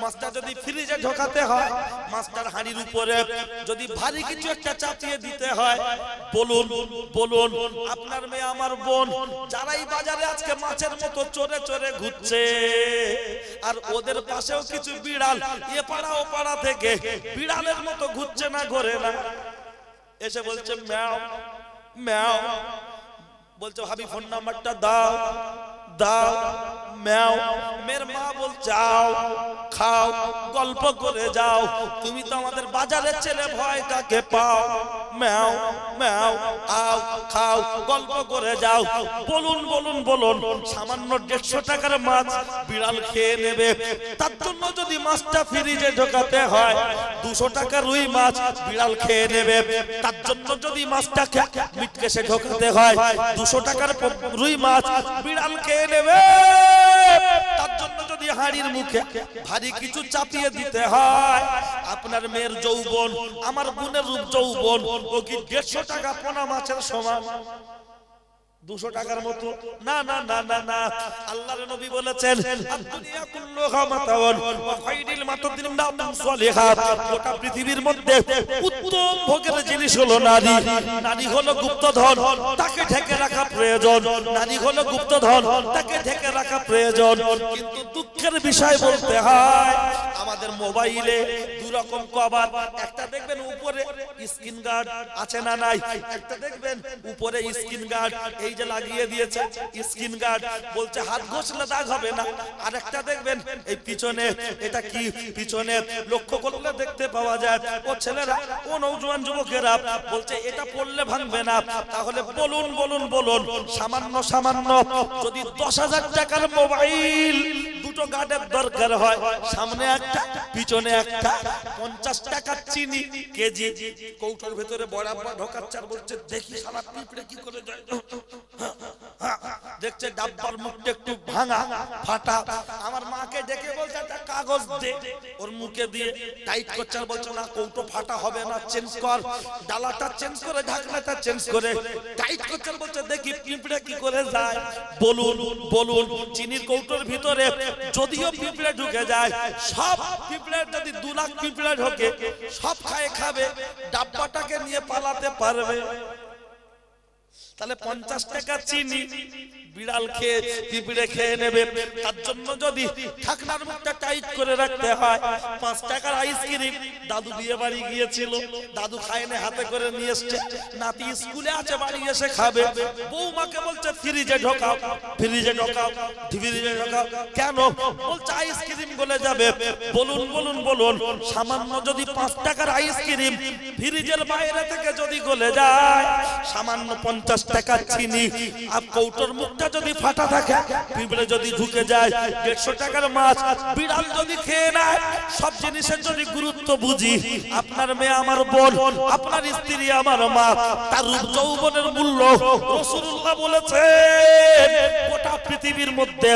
Speaker 1: মাছটা যদি ফ্রিজে ঢোকাতে হয়, মাছটার হাঁড়ির উপরে যদি ভারী কিছু একটা চাপিয়ে দিতে হয়। বলুন বলুন আপনার মেয়ে আমার বোন যারাই বাজারে আজকে মাছের মতো চড়ে চড়ে ঘুরছে, আর ওদের পাশেও কিছু বিড়াল এ পাড়া ও পাড়া থেকে বিড়ালের মতো ঘুরছে না ঘোরে না? এসে বলছে ম্যাও ম্যাও, বলছে ভাবি ফোন নাম্বারটা দাও দাও, ম্যাও। মেয়ের মা বলছে যাও খাও গল্প করে যাও, তুমি তো আমাদের বাজারের ছেলে, ভয় কাকে পাও, ম্যাও ম্যাও আও খাও গল্প করে যাও। বলুন বলুন বলুন, সামান্য 150 টাকার মাছ বিড়াল খেয়ে নেবে, তার জন্য যদি মাছটা ফ্রিজে ঢোকাতে হয় 200 টাকার রুই মাছ বিড়াল খেয়ে নেবে, তার জন্য যদি মাছটাকে মিটকেশে ঢোকাতে হয় 200 টাকার রুই মাছ বিড়াল খেয়ে নেবে, তার জন্য যদি হাড়ির মুখে ভারী কিছু চাপিয়ে দিতে হয়, আপনার মেয়ের যৌবন আমার বোনের রূপ যৌবন ও কি 150 টাকা পোনা মাছের সমান? 200 টাকার মতো না না না না না। আল্লাহর নবী বলেছেন দুনিয়া কুল্লুহা মাতাউন ওয়া খায়রুল মাতাদিন নাম সালিহাত, গোটা পৃথিবীর মধ্যে উত্তম ভোগের জিনিস হলো নারী। নারী হলো গুপ্তধন, তাকে ঢেকে রাখা প্রয়োজন। নারী হলো গুপ্তধন, তাকে ঢেকে রাখা প্রয়োজন। কিন্তু দুঃখের বিষয় বলতে হয়, আমাদের মোবাইলে দুই রকম কভার, একটা দেখবেন উপরে স্ক্রিন গার্ড আছে না নাই, একটা দেখবেন উপরে স্ক্রিন গার্ড এই যে লাগিয়ে দিয়েছে স্ক্রিন গার্ড, বলছে হাত ঘষলে দাগ হবে না। আর একটা দেখবেন এই পিছনে, এটা কি পিছনে লক্ষ্য করলে দেখতে পাওয়া যায়, ও ছেলেরা ও নওজোয়ান যুবকেরা বলছে এটা পড়লে ভাঙবে না। তাহলে বলুন বলুন বলুন, সামান্য সামান্য যদি 10,000 টাকার মোবাইল দুটো গার্ডের দরকার হয়, সামনে একটা পিছনে একটা, 50 টাকা চিনি কেজি, কৌটোর ভেতরে বরাবর ঢোকাচ্ছে আর বলছে দেখি সারা পিঁপড়ে কি করে যায়, দেখছে ডাব্বার মুখটা একটু ভাঙা ফাটা। আমার মাকে ডেকে বলছে একটা কাগজ দে, ওর মুখে দিয়ে টাইট করছে আর বলছে না কৌটো ফাটা হবে না, চেঞ্জ কর, ডালাটা চেঞ্জ করে ঢাকনাটা চেঞ্জ করে টাইট করছে আর বলছে দেখি পিঁপড়ে কি করে যায়। বলুন বলুন, চিনির কৌটোর ভিতরে যদিও পিঁপড়ে ঢুকে যায়, সব পিঁপড়ে যদি 2 লাখ পিঁপড়ে ঢোকে সব খাবে, ডাব্বাটাকে নিয়ে পালাতে পারবে? তাহলে 50 টাকা চিনি বিড়াল খেয়ে পিঁপড়ে খেয়ে নেবে, তার জন্য যদি ঢাকনার মুখটা টাইট করে রাখতে হয়। 5 টাকার আইসক্রিম দাদু বিয়ে বাড়ি গিয়েছিল, দাদু খায়নি, হাতে করে নিয়ে এসছে, নাতি স্কুলে আছে বাড়ি এসে খাবে, বৌমাকে বলছে ফ্রিজে ঢোকাও ফ্রিজে ঢোকাও ফ্রিজে ঢোকাও, কেন? বলছে আইসক্রিম গলে যাবে। বলুন বলুন বলুন, সামান্য যদি 5 টাকার আইসক্রিম ফ্রিজের বাইরে থেকে যদি গলে যায়, সামান্য 50 টাকা চিনি আর কৌটোর মুখটা যদি ফাটা থাকে, পিঁপড়ে যদি ঢুকে যায়, 150 টাকার মাছ বিড়াল যদি খেয়ে নেয়, সব জিনিসের যদি গুরুত্ব বুঝি, আপনার মেয়ে আমার বোন, আপনার স্ত্রী আমার মা, তার রূপ যৌবনের মূল্য রাসূলুল্লাহ বলেছেন গোটা পৃথিবীর মধ্যে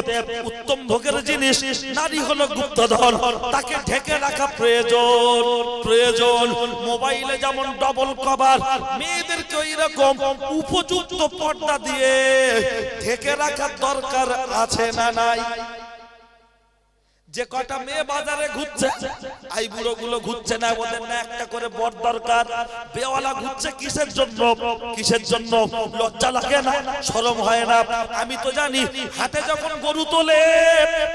Speaker 1: উত্তম ভোগের জিনিস নারী হলো গুপ্তধন, তাকে ঢেকে রাখা প্রয়োজন প্রয়োজন। মোবাইলে যেমন ডবল কভার, মেয়েদেরকে ওই রকম উপযুক্ত পর্দা দিয়ে ঢেকে রাখার দরকার আছে না নাই? যে কটা মেয়ে বাজারে ঘুরছে, আই বুড়ো গুলো ঘুরছে না, ওদের না একটা করে বর দরকার। বেওয়ালা ঘুরছে কিসের জন্য? কিসের জন্য? লজ্জা লাগে না? শরম হয় না? আমি তো জানি হাটে যখন গরু তোলে,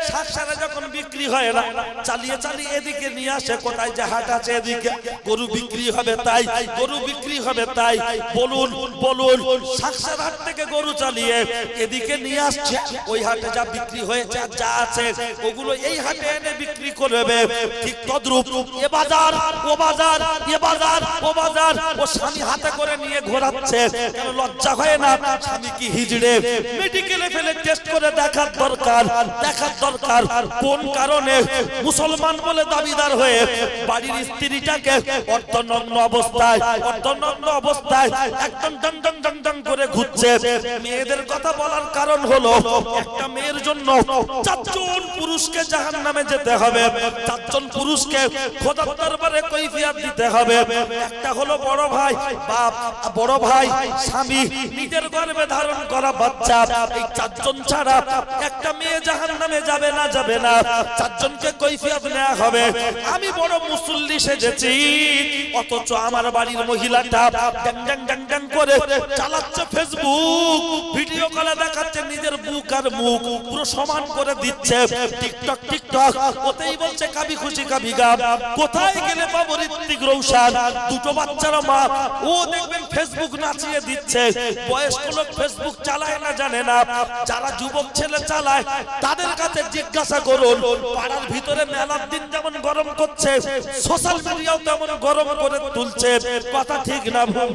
Speaker 1: শাকসারে যখন বিক্রি হয় না, চালিয়ে চালিয়ে এদিকে নিয়ে আসে, কোথায় যে হাট আছে এদিকে গরু বিক্রি হবে তাই, গরু বিক্রি হবে তাই। বলুন বলুন, শাকসার হাট থেকে গরু চালিয়ে এদিকে নিয়ে আসছে, ওই হাটে যা বিক্রি হয়েছে যা আছে ওগুলো এই হাটে এনে বিক্রি করবে। ঠিক তদ্রূপ এ বাজার ও বাজার, এ বাজার ও বাজার, ও স্বামী হাতে করে নিয়ে ঘোরাচ্ছে, কেন লজ্জা হয় না? স্বামী কি হিজড়ে? মেডিকেলে ফেলে টেস্ট করে দেখার দরকার, দেখার দরকার কোন কারণে মুসলমান বলে দাবিদার হয়ে বাড়ির স্ত্রীটাকে অর্ধনগ্ন অবস্থায় একদম ডং ডং ডং ডং করে ঘুরছে। মেয়েদের কথা বলার কারণ হলো, একটা মেয়ের জন্য 4 জন পুরুষকে জাহান্নামে যেতে হবে, 4 জন পুরুষকে খোদার দরবারে কৈফিয়ত দিতে হবে। একটা হলো বড় ভাই, বাপ, বড় ভাই, স্বামী, নিজের গর্ভে ধারণ করা বাচ্চা। এই 4 জন ছাড়া একটা মেয়ে জাহান্নামে যাবে না, যাবে না। 4 জনকে কৈফিয়ত নেওয়া হবে। আমি বড় মুসল্লি সেজেছি, অথচ আমার বাড়ির মহিলাটা ড্যাং ড্যাং ড্যাং ড্যাং করে চালাচ্ছে ফেসবুক, ভিডিও কলে দেখাচ্ছে নিজের বুক আর মুখ পুরো সমান করে দিচ্ছে। টিকটক টিকটক ওতেই বলছে কাবি খুশি কাবি গাম। কোথায় গেলে পাবো ঋত্বিক রোশন? দুটো বাচ্চারা মা, ও দেখবেন ফেসবুক নাচিয়ে দিচ্ছে। বয়স্ক লোক ফেসবুক চালায় না, জানে না। যারা যুবক ছেলে চালায় তাদের কাছে জিজ্ঞাসা করুন। পাড়ার ভিতরে মেলার দিন যেমন গরম করছে, সোশ্যাল মিডিয়াও তেমন গরম করে তুলছে। কথা ঠিক না ভুল?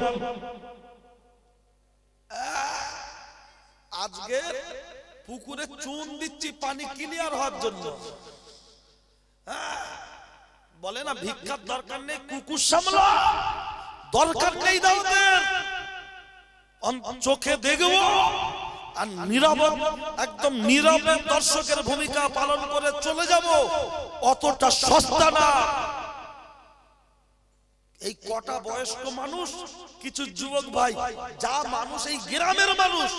Speaker 1: আজকে পুকুরে চুন দিচ্ছি পানি ক্লিয়ার হওয়ার জন্য। বলে না ভিক্ষার দরকার নেই, কুকুর সামলা দরকার নেই দাউদের। চোখে দেখবো আর নীরবে, একদম নীরবে দর্শকের ভূমিকা পালন করে চলে যাব, অতটা সস্তা না। এই কটা বয়স্ক মানুষ, কিছু যুবক ভাই, যা মানুষ এই গ্রামের মানুষ,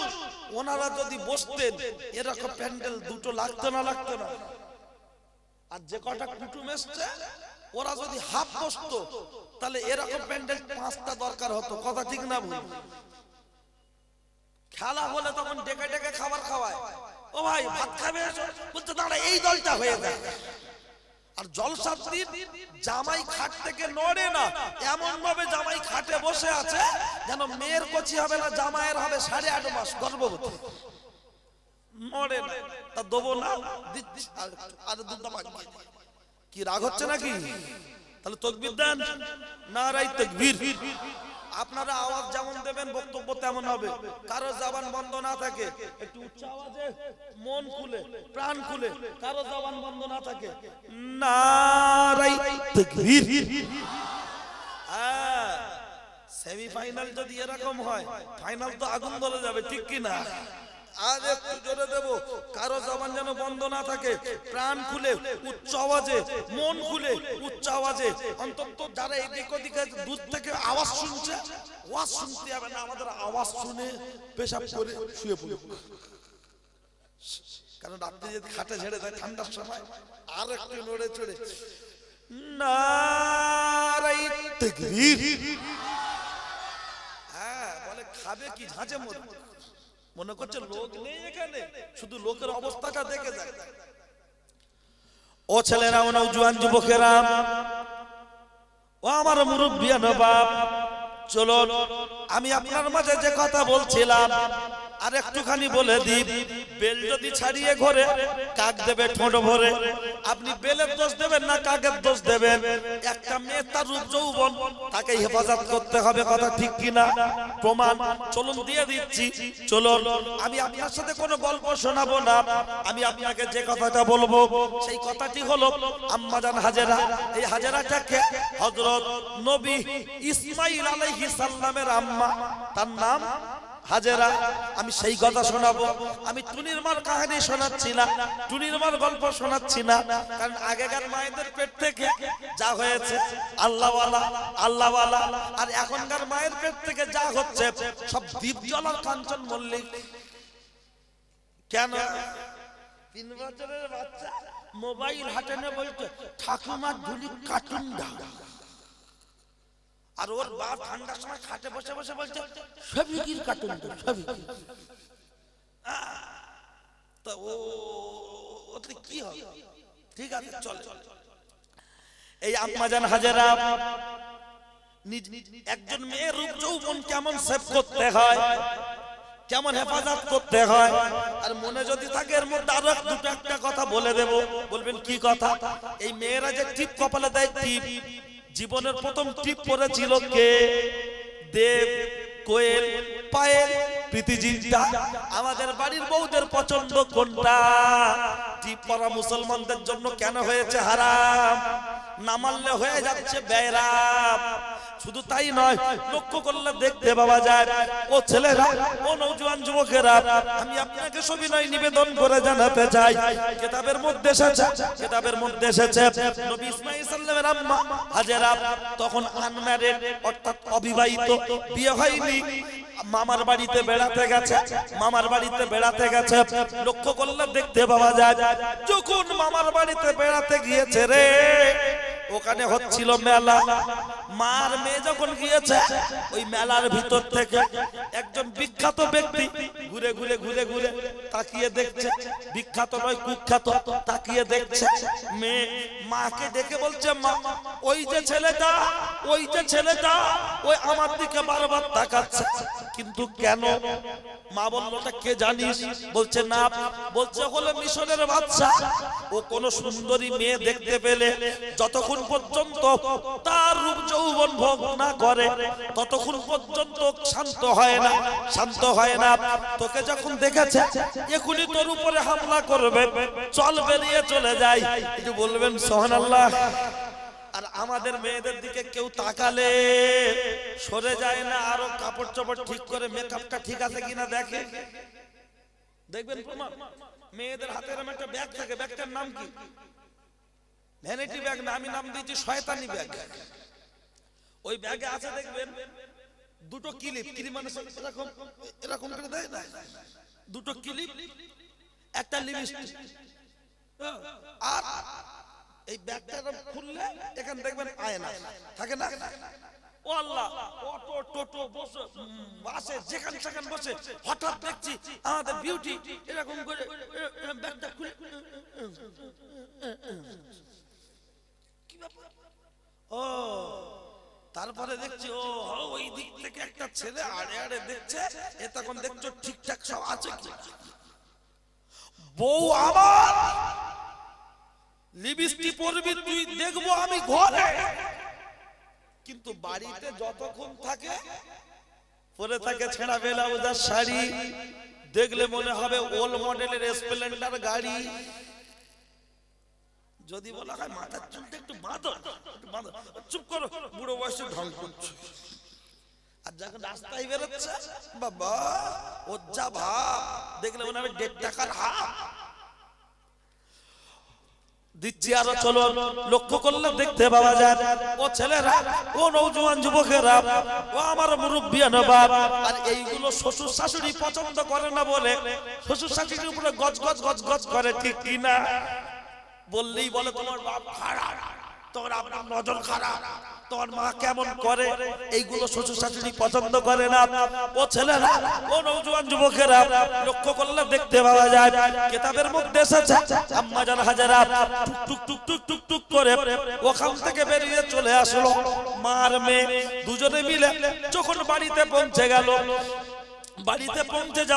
Speaker 1: ওনারা যদি বসতেন এরকম প্যান্ডেল দুটো লাগতো না, লাগতো না। আর যে কটা কুটুম এসছে ওরা যদি হাফ বসতো তাহলে এরকম প্যান্ডেল 5টা দরকার হতো। কথা ঠিক না ভুল? খেলা হলে তখন ডেকে ডেকে খাবার খাওয়ায়, ও ভাই ভাত খাবে, বলতে দাঁড়া এই দলটা হয়ে যায়। আর জলসার দিন জামাই খাট থেকে নড়ে না, এমন ভাবে জামাই খাটে বসে আছে যেন মেয়ের কচি হবে না, জামাইয়ের হবে 8.5 মাস গর্ভবতী। নড়ে না, তা দেবো না, আর দুধটা মাগি। কি রাগ হচ্ছে নাকি? তাহলে তাকবীর দেন, নারায়ে তাকবীর। আপনারা আওয়াজ যেমন দেবেন বক্তব্য তেমন হবে। কারো জবান বন্ধ না থাকে একটু উচ্চ আওয়াজে, মন খুলে, প্রাণ খুলে, কারো জবান বন্ধ না থাকে নারায়ে তাকবীর। সেমিফাইনাল যদি এরকম হয়, ফাইনাল তো আগুন ধরে যাবে, ঠিক কি না? আজ একটু জোরে দেব, কারো জবান যেন বন্ধ না থাকে, প্রাণ খুলে উচ্চ আওয়াজে, মন খুলে উচ্চ আওয়াজে। অন্তত যারা এদিক ওদিকে দূর থেকে আওয়াজ শুনছে, ওয়াজ শুনতে হবে না, আমাদের আওয়াজ শুনে পেশাব করে শুয়ে পড়ুক। কারণ রাত্রে যদি খাটে ঝেড়ে দেয় ঠান্ডার সময়, আর একটু নড়ে চড়ে নারায়ে তাকবীর। হ্যাঁ, বলে খাবে কি ঝাঁঝে মনে করছে লোক নেই এখানে, শুধু লোকের অবস্থাটা দেখে যায়। ও ছেলেরা, ও নওজোয়ান যুবকেরা, ও আমার মুরব্বিয়ান বাপ, চলো আমি আপনার মাঝে যে কথা বলছিলাম আর একটুখানি বলে দিই। বেল যদি ছাড়িয়ে ঘরে, কাক দেবে ঠোঁট ভরে। আপনি বেলের দোষ দেবেন না কাকের দোষ দেবেন? একটা মেয়ে তার রূপ যৌবন, তাকে হেফাজত করতে হবে। কথা ঠিক কিনা? প্রমাণ চলুন দিয়ে দিচ্ছি। চলুন, আমি আপনার সাথে কোনো গল্প শোনাবো না, আমি আপনাকে যে কথাটা বলবো সেই কথাটি হলো আম্মাজান হাজেরা। এই হাজেরাটাকে হযরত নবী ইসমাঈল আলাইহিস সালামের আম্মা, তার নাম হাজেরা। আমি সেই কথা শোনাবো। আমি টুনির মার কাহিনী শোনাচ্ছি না, টুনির মার গল্প শোনাচ্ছি না, কারণ আগেকার মায়েদের পেট থেকে যা হয়েছে আল্লাহওয়ালা আল্লাহওয়ালা, আর এখনকার মায়ের পেট থেকে যা হচ্ছে সব দীপজ্বলার কাঞ্চন মল্লিক। কেন? 3 বছরের বাচ্চা মোবাইল হাতে নিয়ে বলছে ঠাকুমার ঝুলি কার্টুন দাও, আর ওর বাপ ঠান্ডার সময় খাটে বসে বসে বলছে সবিকির কার্টুন দাও, সবিকি। তা ওতে কি হবে? ঠিক আছে, চল। এই আম্মাজান হাজেরা একজন মেয়ের রূপ যৌবন কেমন সেভ করতে হয়, কেমন হেফাজত করতে হয়, আর মনে যদি থাকে এর মধ্যে আরো দুটো একটা কথা বলে দেব। বলবেন কি কথা? এই মেয়েরা যে টিপ কপালে দেয়, টিপ, জীবনের প্রথম টিপ পড়েছিল কে? দেব, কোয়েল, পায়েল, প্রীতিজিৎটা। আমাদের বাড়ির বউদের পছন্দ কোনটা? টিপ পরা মুসলমানদের জন্য কেন হয়েছে হারাম? না মানলে হয়ে যাচ্ছে বেরাম। শুধু তাই নয়, লক্ষ্য করলে দেখতে পাওয়া যায়, ও ছেলেরা, ও নওজোয়ান যুবকেরা, আমি আপনাকে সবিনয় নিবেদন করে জানাতে চাই, কিতাবের মধ্যে এসেছে নবী ইসমাঈল সাল্লামের আম্মা হাজেরা তখন আনম্যারিড, অর্থাৎ অবিবাহিত, বিয়ে হয়নি, মামার বাড়িতে বেড়াতে গেছে। লক্ষ্য করলে দেখতে পাওয়া যায়, যখন মামার বাড়িতে বেড়াতে গিয়েছে রে, ওখানে হচ্ছিল মেলা। মার মেয়ে যখন গিয়েছে ওই মেলার ভিতর থেকে একজন বিখ্যাত ব্যক্তি ঘুরে ঘুরে ঘুরে ঘুরে তাকিয়ে দেখছে, বিখ্যাত নয় কুখ্যাত, তাকিয়ে দেখছে। মেয়ে মাকে ডেকে বলছে, মা ওই যে ছেলেটা, ওই যে ছেলেটা ওই আমার দিকে বারবার তাকাচ্ছে, কিন্তু কেন? মা বলল, ওটা কে জানিস? বলছে না। বলছে হলো মিশরের বাদশা। ও কোন সুন্দরী মেয়ে দেখতে পেলে যতক্ষণ পর্যন্ত তার রূপ যৌবন ভোগ না করে ততক্ষণ পর্যন্ত শান্ত হয় না, শান্ত হয় না। তোকে যখন দেখেছে এখনই তোর উপরে হামলা করবে, চল বেরিয়ে চলে যাই। একটু বলবেন সুবহানাল্লাহ। আর আমাদের মেয়েদের দিকে কেউ তাকালে সরে যায় না, আরো কাপড় চোপড় ঠিক করে মেকআপটা ঠিক আছে কিনা দেখে। দেখবেন প্রমাণ, মেয়েদের হাতে এরকম একটা ব্যাগ থাকে, ব্যাগটার নাম কি? ভ্যানিটি ব্যাগ না, আমি নাম দিয়েছি শয়তানি ব্যাগ। ওই ব্যাগে আছে দেখবেন দুটো ক্লিপ, ক্লিপ মানে এরকম এরকম করে দেয় না, দুটো ক্লিপ, একটা লিপস্টিক। আর এই ব্যাগটা খুললে এখানে দেখবেন আয়না থাকে না। ও আল্লাহ, অটো টোটো বসে বাসে যেখানে সেখানে বসে হঠাৎ দেখছি আমাদের বিউটি এরকম করে ব্যাগটা খুলে, কি ব্যাপার? ও তারপরে দেখছি ও ওই দিক থেকে একটা ছেলে আড়ে আড়ে দেখছে, এ তখন দেখছো ঠিকঠাক সব আছে কি। বউ আমার লিপস্টিক পরবি তুই, দেখবো আমি ঘরে, কিন্তু বাড়িতে যতক্ষণ থাকে পরে থাকে ছেঁড়া ব্লাউজার শাড়ি, দেখলে মনে হবে ওল্ড মডেলের স্প্লেন্ডার গাড়ি। যদি বলা হয় মাথার চুলটা একটু বাঁধো, একটু বাঁধো, চুপ করো, বুড়ো বয়সে ঢং করছে। আর যখন রাস্তায় বেরোচ্ছে বাবা ওর যা ভাব, দেখলে মনে হবে 1.5 টাকার হাত দিচ্ছি। আরো চলো লক্ষ্য করলে দেখতে পাওয়া যায় ও ছেলেরা, ও নওজোয়ান যুবকেরা, ও আমার মুরব্বিয়ান বাপ, আর এইগুলো শ্বশুর শাশুড়ি পছন্দ করে না বলে শ্বশুর শাশুড়ির উপরে গজ গজ গজ গজ করে, ঠিক কি না? বললেই বলে তোমার বাপ খারাপ, তোমার আপনার নজর খারাপ, তোমার মা কেমন করে, এইগুলো শ্বশুর শাশুড়ি পছন্দ করে না। ও ছেলেরা, ও নওজোয়ান যুবকেরা, লক্ষ্য করলে দেখতে পাওয়া যায় কিতাবের মধ্যে এসেছে আম্মা জান হাজেরা টুক টুক টুক টুক টুক করে ওখান থেকে বেরিয়ে চলে আসলো। মার মেয়ে দুজনে মিলে যখন বাড়িতে পৌঁছে গেল, বাড়িতে পৌঁছে যাওয়া